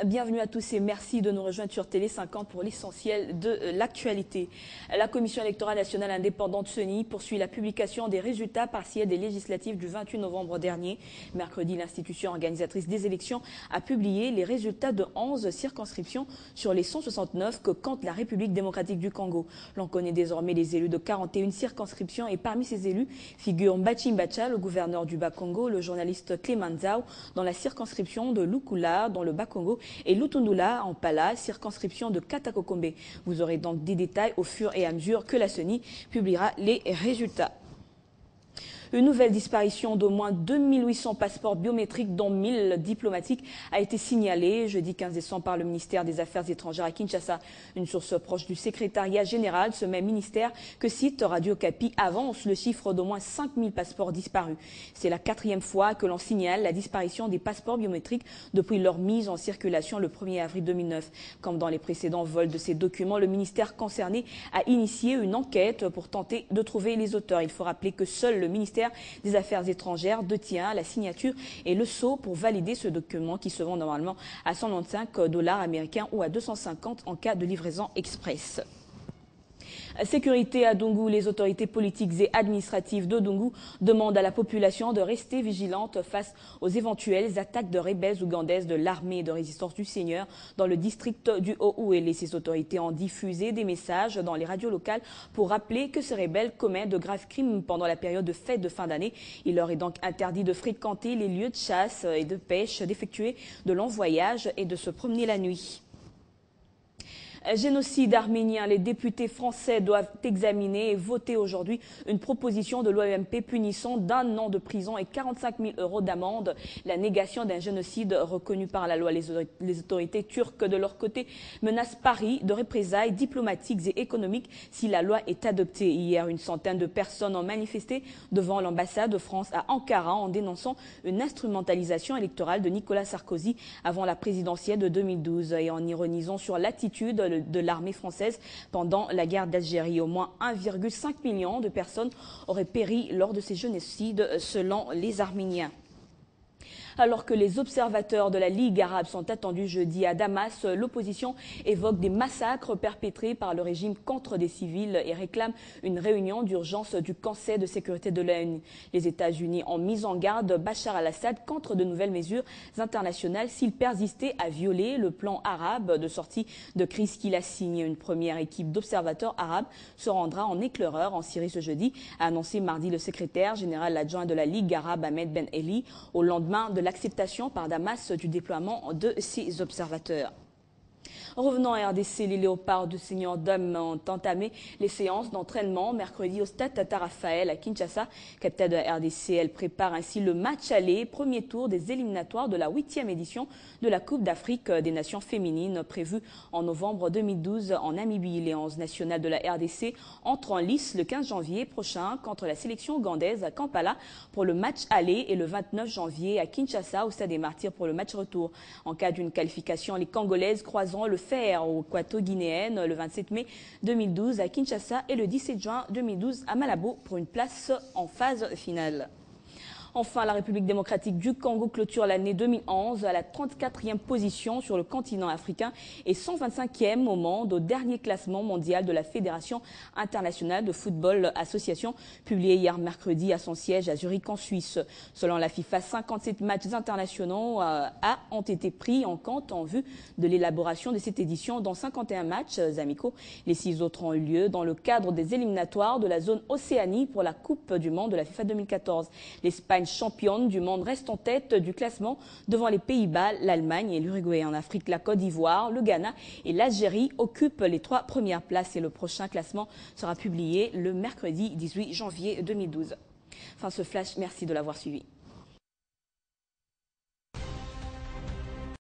Bienvenue à tous et merci de nous rejoindre sur Télé 50 pour l'essentiel de l'actualité. La Commission électorale nationale indépendante CENI poursuit la publication des résultats partiels des législatives du 28 novembre dernier. Mercredi, l'institution organisatrice des élections a publié les résultats de 11 circonscriptions sur les 169 que compte la République démocratique du Congo. L'on connaît désormais les élus de 41 circonscriptions et parmi ces élus figurent Mbachi Mbacha, le gouverneur du Bas-Congo, le journaliste Clément Zhao dans la circonscription de Lukula dans le Bas-Congo et Lutundula en Pala, circonscription de Katakokombe. Vous aurez donc des détails au fur et à mesure que la CENI publiera les résultats. Une nouvelle disparition d'au moins 2800 passeports biométriques, dont 1000 diplomatiques, a été signalée jeudi 15 décembre par le ministère des Affaires étrangères à Kinshasa. Une source proche du secrétariat général de ce même ministère, que cite Radio Okapi, avance le chiffre d'au moins 5000 passeports disparus. C'est la 4e fois que l'on signale la disparition des passeports biométriques depuis leur mise en circulation le 1er avril 2009. Comme dans les précédents vols de ces documents, le ministère concerné a initié une enquête pour tenter de trouver les auteurs. Il faut rappeler que seul le ministère des Affaires étrangères détient la signature et le sceau pour valider ce document qui se vend normalement à 195 $ américains ou à 250 en cas de livraison express. Sécurité à Dungu, les autorités politiques et administratives de Dungu demandent à la population de rester vigilante face aux éventuelles attaques de rebelles ougandaises de l'armée de résistance du Seigneur dans le district du Haut-Ouélé. Ces autorités ont diffusé des messages dans les radios locales pour rappeler que ces rebelles commettent de graves crimes pendant la période de fête de fin d'année. Il leur est donc interdit de fréquenter les lieux de chasse et de pêche, d'effectuer de longs voyages et de se promener la nuit. Génocide arménien, les députés français doivent examiner et voter aujourd'hui une proposition de l'OMP punissant d'1 an de prison et 45 000 € d'amende la négation d'un génocide reconnu par la loi. Les autorités turques, de leur côté, menacent Paris de représailles diplomatiques et économiques si la loi est adoptée. Hier, une centaine de personnes ont manifesté devant l'ambassade de France à Ankara en dénonçant une instrumentalisation électorale de Nicolas Sarkozy avant la présidentielle de 2012 et en ironisant sur l'attitude de l'armée française pendant la guerre d'Algérie. Au moins 1,5 million de personnes auraient péri lors de ces génocides selon les Arméniens. Alors que les observateurs de la Ligue arabe sont attendus jeudi à Damas, l'opposition évoque des massacres perpétrés par le régime contre des civils et réclame une réunion d'urgence du Conseil de sécurité de l'ONU. Les États-Unis ont mis en garde Bachar al-Assad contre de nouvelles mesures internationales s'il persistait à violer le plan arabe de sortie de crise qu'il a signé. Une première équipe d'observateurs arabes se rendra en éclaireur en Syrie ce jeudi, a annoncé mardi le secrétaire général adjoint de la Ligue arabe Ahmed Ben Eli au lendemain de l'acceptation par Damas du déploiement de ces observateurs. Revenons à RDC, les léopards de Seigneur d'Homme ont entamé les séances d'entraînement mercredi au stade Tata Raphaël à Kinshasa. Capitaine de la RDC, elle prépare ainsi le match aller, premier tour des éliminatoires de la 8e édition de la Coupe d'Afrique des Nations féminines prévue en novembre 2012 en Namibie. Les 11 nationales de la RDC entrent en lice le 15 janvier prochain contre la sélection ougandaise à Kampala pour le match aller et le 29 janvier à Kinshasa au stade des Martyrs pour le match retour. En cas d'une qualification, les Congolaises croiseront le fer aux Équato-Guinéennes le 27 mai 2012 à Kinshasa et le 17 juin 2012 à Malabo pour une place en phase finale. Enfin, la République démocratique du Congo clôture l'année 2011 à la 34e position sur le continent africain et 125e au monde au dernier classement mondial de la Fédération internationale de football association publié hier mercredi à son siège à Zurich en Suisse. Selon la FIFA, 57 matchs internationaux ont été pris en compte en vue de l'élaboration de cette édition, dont 51 matchs amicaux. Les 6 autres ont eu lieu dans le cadre des éliminatoires de la zone Océanie pour la Coupe du Monde de la FIFA 2014. L'Espagne, championne du monde, reste en tête du classement devant les Pays-Bas, l'Allemagne et l'Uruguay. En Afrique, la Côte d'Ivoire, le Ghana et l'Algérie occupent les 3 premières places et le prochain classement sera publié le mercredi 18 janvier 2012. Enfin, ce flash, merci de l'avoir suivi.